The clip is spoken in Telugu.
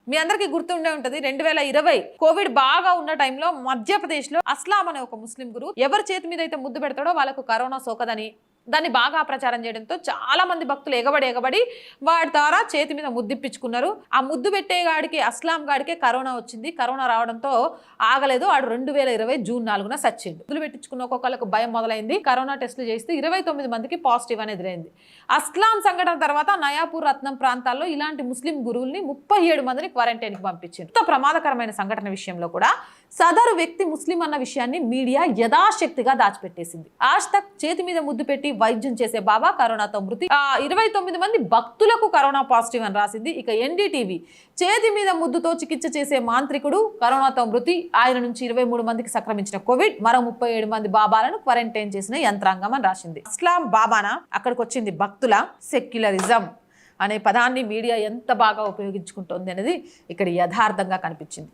మీ అందరికీ గుర్తుండే ఉంటది 2020 కోవిడ్ బాగా ఉన్న టైంలో మధ్యప్రదేశ్లో అస్లాం అనే ఒక ముస్లిం గురు ఎవరి చేతి మీద అయితే ముద్దు పెడతాడో వాళ్ళకు కరోనా సోకదని దాన్ని బాగా ప్రచారం చేయడంతో చాలా మంది భక్తులు ఎగబడి వాడి ద్వారా చేతి మీద ముద్దిప్పించుకున్నారు. ఆ ముద్దు పెట్టేగాడికి అస్లాం గాడికే కరోనా వచ్చింది. కరోనా రావడంతో ఆగలేదు. వాడు 2020 జూన్ 4న సచ్చిండు. ముద్దులు పెట్టించుకున్న ఒక్కొక్కళ్ళకు భయం మొదలైంది. కరోనా టెస్టులు చేస్తే 29 మందికి పాజిటివ్ అనేది ఎదురైంది. అస్లాం సంఘటన తర్వాత నయాపూర్ రత్నం ప్రాంతాల్లో ఇలాంటి ముస్లిం గురువుల్ని 37 మందిని క్వారంటైన్కి పంపించారు. ఇంత ప్రమాదకరమైన సంఘటన విషయంలో కూడా సదరు వ్యక్తి ముస్లిం అన్న విషయాన్ని మీడియా యథాశక్తిగా దాచిపెట్టేసింది. ఆజ్ తక్ చేతి మీద ముద్దు పెట్టి వైద్యం చేసే బాబా కరోనాతో మృతి. 29 మంది భక్తులకు కరోనా పాజిటివ్ అని రాసింది. ఇక ఎన్డీటీవీ చేతి మీద ముద్దుతో చికిత్స చేసే మాంత్రికుడు కరోనాతో మృతి. ఆయన నుంచి 23 మందికి సంక్రమించిన కోవిడ్. మరో 37 మంది బాబాలను క్వారంటైన్ చేసిన యంత్రాంగం అని రాసింది. ఇస్లాం బాబానా అక్కడికి వచ్చింది భక్తుల సెక్యులరిజం అనే పదాన్ని మీడియా ఎంత బాగా ఉపయోగించుకుంటోంది అనేది ఇక్కడ యథార్థంగా కనిపించింది.